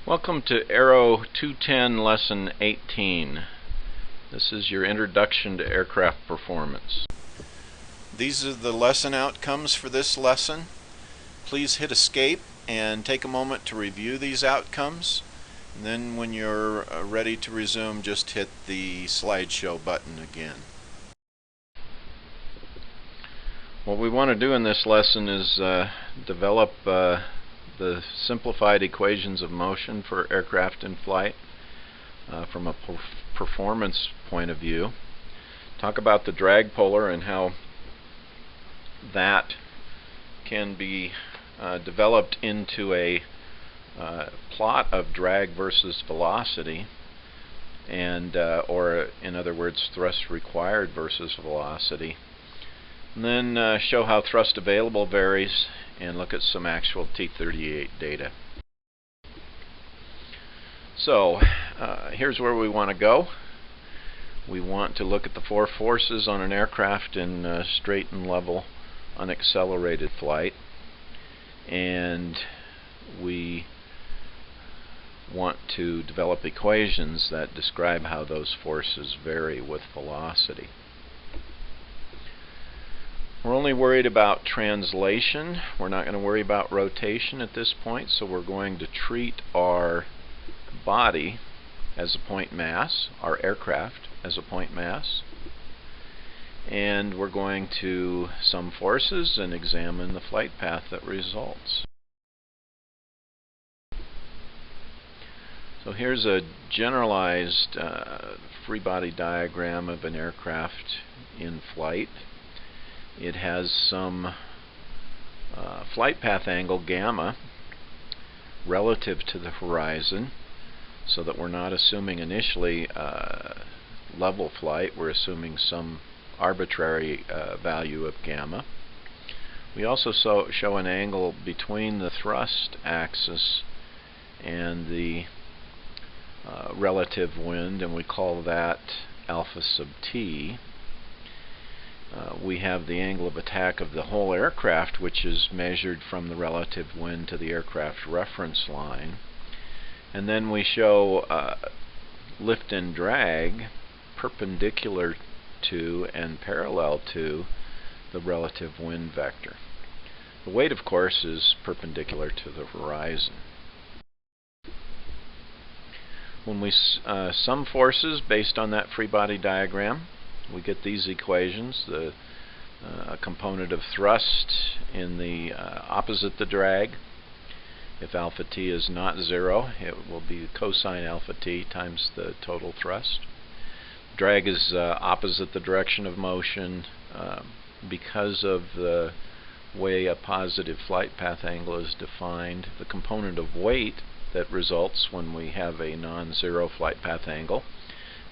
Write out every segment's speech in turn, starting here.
Welcome to Aero 210 Lesson 18. This is your introduction to aircraft performance. These are the lesson outcomes for this lesson. Please hit escape and take a moment to review these outcomes. And then when you're ready to resume, just hit the slideshow button again. What we want to do in this lesson is develop the simplified equations of motion for aircraft in flight from a performance point of view. Talk about the drag polar and how that can be developed into a plot of drag versus velocity, and or in other words, thrust required versus velocity. And then show how thrust available varies and look at some actual T-38 data. So here's where we want to go. We want to look at the four forces on an aircraft in straight and level unaccelerated flight, and we want to develop equations that describe how those forces vary with velocity. We're only worried about translation. We're not going to worry about rotation at this point, so we're going to treat our body as a point mass, our aircraft as a point mass, and we're going to sum forces and examine the flight path that results. So here's a generalized free body diagram of an aircraft in flight. It has some flight path angle gamma relative to the horizon, so that we're not assuming initially level flight. We're assuming some arbitrary value of gamma. We also show an angle between the thrust axis and the relative wind, and we call that alpha sub t. We have the angle of attack of the whole aircraft, which is measured from the relative wind to the aircraft reference line. And then we show lift and drag perpendicular to and parallel to the relative wind vector. The weight, of course, is perpendicular to the horizon. When we sum forces based on that free body diagram, we get these equations. The component of thrust in the opposite the drag. If alpha t is not 0, it will be cosine alpha t times the total thrust. Drag is opposite the direction of motion because of the way a positive flight path angle is defined. The component of weight that results when we have a non-zero flight path angle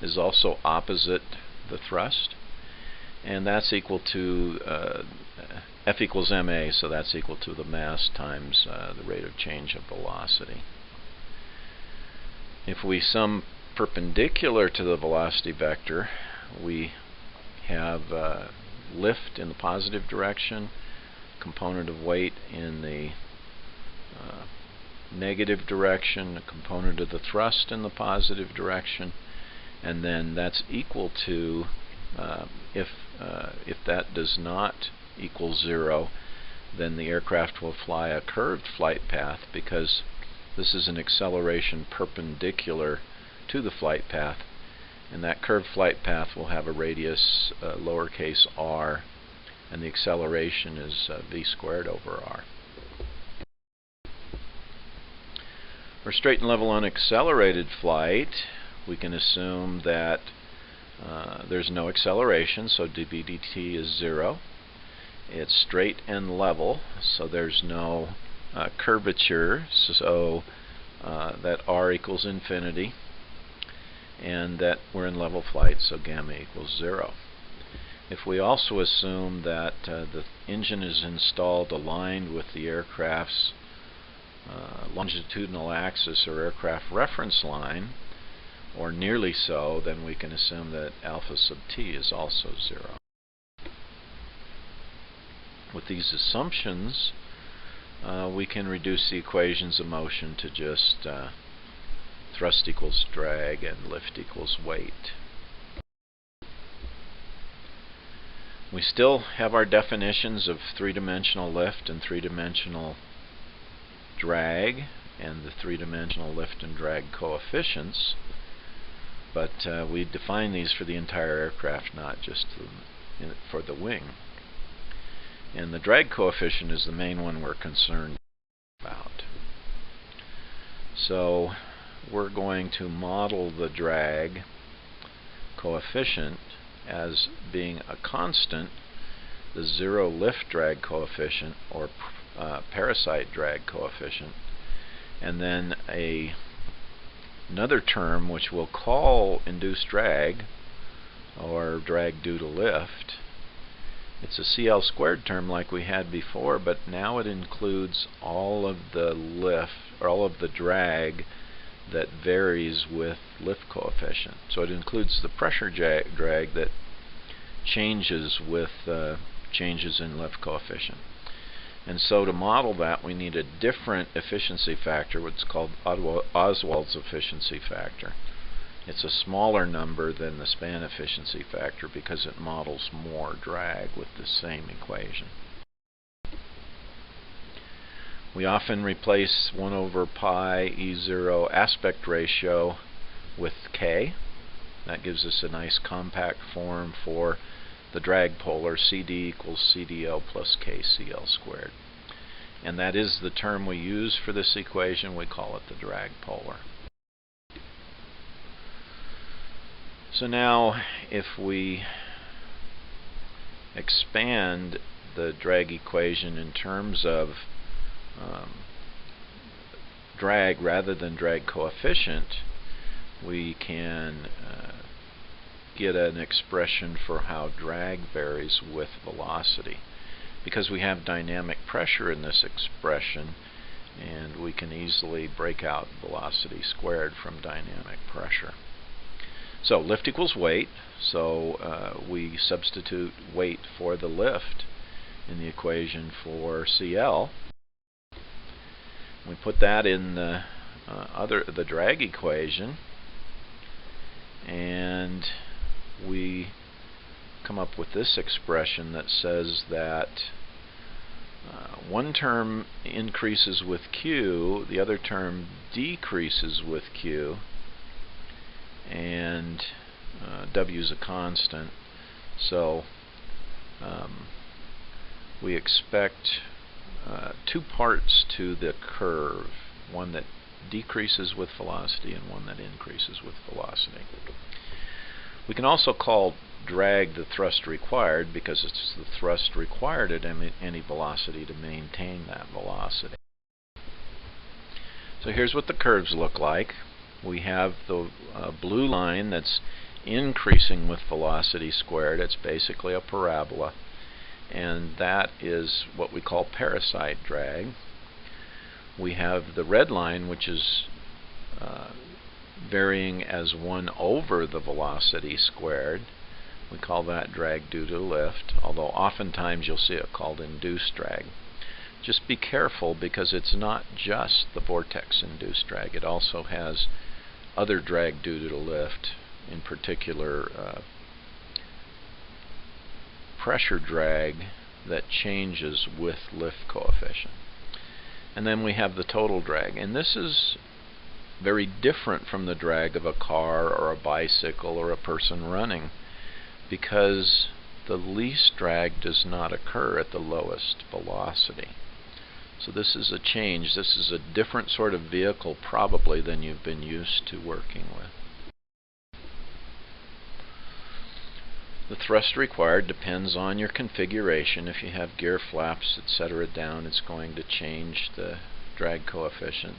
is also opposite the thrust, and that's equal to F equals ma, so that's equal to the mass times the rate of change of velocity. If we sum perpendicular to the velocity vector, we have lift in the positive direction, component of weight in the negative direction, a component of the thrust in the positive direction, and then that's equal to, if that does not equal 0, then the aircraft will fly a curved flight path, because this is an acceleration perpendicular to the flight path, and that curved flight path will have a radius lowercase r, and the acceleration is v squared over r. For straight and level unaccelerated flight, we can assume that there's no acceleration, so dv dt is 0. It's straight and level, so there's no curvature, so that r equals infinity, and that we're in level flight, so gamma equals 0. If we also assume that the engine is installed aligned with the aircraft's longitudinal axis or aircraft reference line, or nearly so, then we can assume that alpha sub t is also 0. With these assumptions, we can reduce the equations of motion to just thrust equals drag, and lift equals weight. We still have our definitions of three-dimensional lift and three-dimensional drag, and the three-dimensional lift and drag coefficients, but we define these for the entire aircraft, not just for the wing. And the drag coefficient is the main one we're concerned about. So we're going to model the drag coefficient as being a constant, the zero lift drag coefficient, or parasite drag coefficient, and then another term which we'll call induced drag, or drag due to lift. It's a CL squared term like we had before, but now it includes all of the lift, or all of the drag that varies with lift coefficient. So it includes the pressure drag that changes with changes in lift coefficient. And so to model that, we need a different efficiency factor, what's called Oswald's efficiency factor. It's a smaller number than the span efficiency factor because it models more drag with the same equation. We often replace 1 over pi E0 aspect ratio with K. That gives us a nice compact form for the drag polar, CD equals CDL plus KCL squared. And that is the term we use for this equation. We call it the drag polar. So now if we expand the drag equation in terms of drag rather than drag coefficient, we can get an expression for how drag varies with velocity, because we have dynamic pressure in this expression, and we can easily break out velocity squared from dynamic pressure. So lift equals weight, so we substitute weight for the lift in the equation for CL. We put that in the drag equation, and we come up with this expression that says that one term increases with Q, the other term decreases with Q, and W is a constant. So we expect two parts to the curve, one that decreases with velocity and one that increases with velocity. We can also call drag the thrust required, because it's the thrust required at any velocity to maintain that velocity. So here's what the curves look like. We have the blue line that's increasing with velocity squared. It's basically a parabola, and that is what we call parasite drag. We have the red line, which is varying as 1 over the velocity squared. We call that drag due to lift, although oftentimes you'll see it called induced drag. Just be careful, because it's not just the vortex-induced drag. It also has other drag due to lift, in particular pressure drag that changes with lift coefficient. And then we have the total drag, and this is very different from the drag of a car or a bicycle or a person running, because the least drag does not occur at the lowest velocity. So this is a change. This is a different sort of vehicle probably than you've been used to working with. The thrust required depends on your configuration. If you have gear flaps, etc. down, it's going to change the drag coefficient,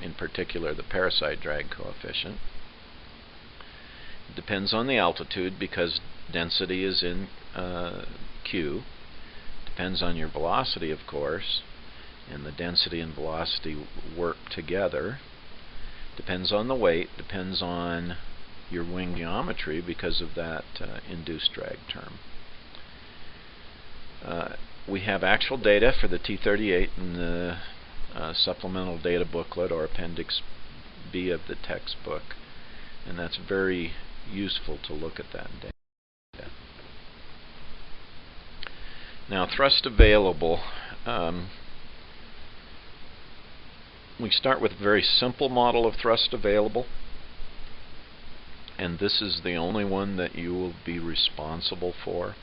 in particular the parasite drag coefficient. It depends on the altitude, because density is in Q. Depends on your velocity, of course, and the density and velocity work together. Depends on the weight, depends on your wing geometry because of that induced drag term. We have actual data for the T-38 in the supplemental data booklet, or Appendix B of the textbook, and that's very useful to look at that data. Now, thrust available. We start with a very simple model of thrust available, and this is the only one that you will be responsible for.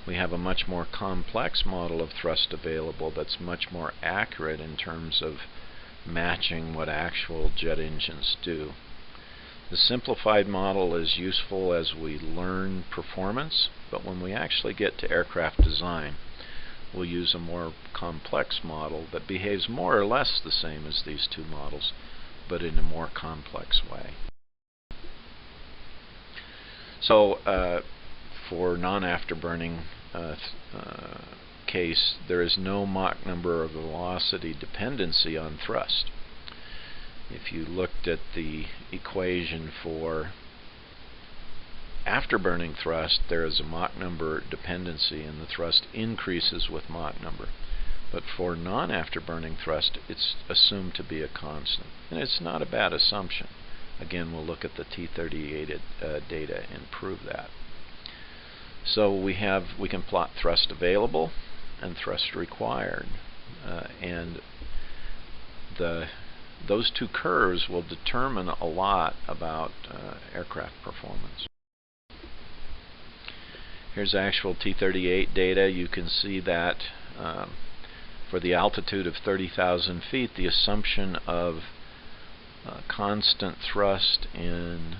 We have a much more complex model of thrust available that's much more accurate in terms of matching what actual jet engines do. The simplified model is useful as we learn performance, but when we actually get to aircraft design, we'll use a more complex model that behaves more or less the same as these two models, but in a more complex way. So for non-afterburning case, there is no Mach number or velocity dependency on thrust. If you looked at the equation for afterburning thrust, there is a Mach number dependency, and the thrust increases with Mach number. But for non-afterburning thrust, it's assumed to be a constant, and it's not a bad assumption. Again, we'll look at the T38 data and prove that. So we can plot thrust available and thrust required, and those two curves will determine a lot about aircraft performance. Here's actual T38 data. You can see that for the altitude of 30,000 feet, the assumption of constant thrust in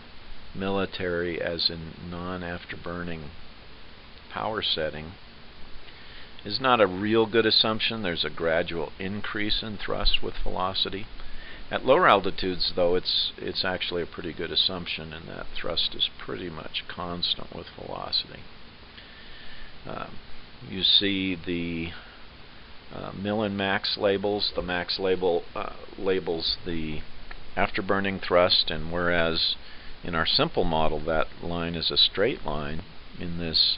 military as in non-afterburning power setting is not a real good assumption. There's a gradual increase in thrust with velocity. At lower altitudes, though, it's actually a pretty good assumption, and that thrust is pretty much constant with velocity. You see the mil and max labels. The max label labels the afterburning thrust, and whereas in our simple model that line is a straight line, in this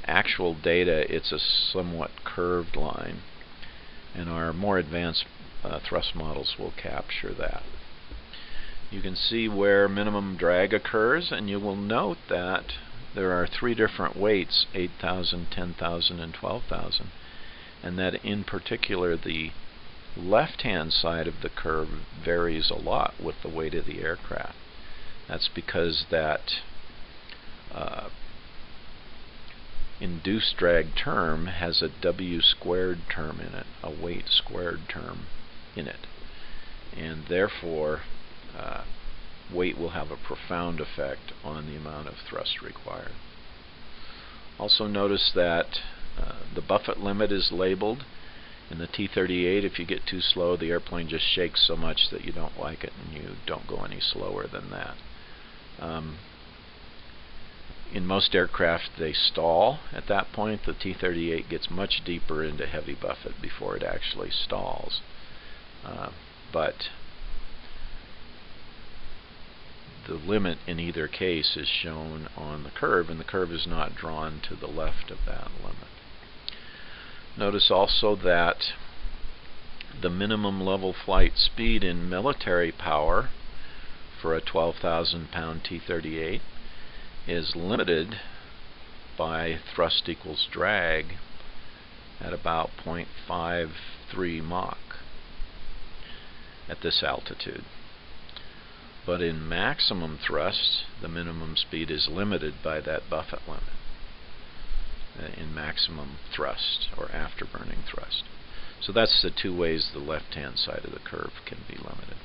actual data it's a somewhat curved line, and our more advanced thrust models will capture that. You can see where minimum drag occurs, and you will note that there are three different weights, 8,000, 10,000, and 12,000, and that in particular the left-hand side of the curve varies a lot with the weight of the aircraft. That's because that induced drag term has a W squared term in it, a weight squared term in it, and therefore weight will have a profound effect on the amount of thrust required. Also notice that the Buffett limit is labeled. In the T38, if you get too slow, the airplane just shakes so much that you don't like it, and you don't go any slower than that. In most aircraft, they stall at that point. The T38 gets much deeper into heavy Buffett before it actually stalls. But the limit in either case is shown on the curve, and the curve is not drawn to the left of that limit. Notice also that the minimum level flight speed in military power for a 12,000 pound T38 is limited by thrust equals drag at about 0.53 Mach at this altitude. But in maximum thrust, the minimum speed is limited by that Buffett limit in maximum thrust or afterburning thrust. So that's the two ways the left-hand side of the curve can be limited.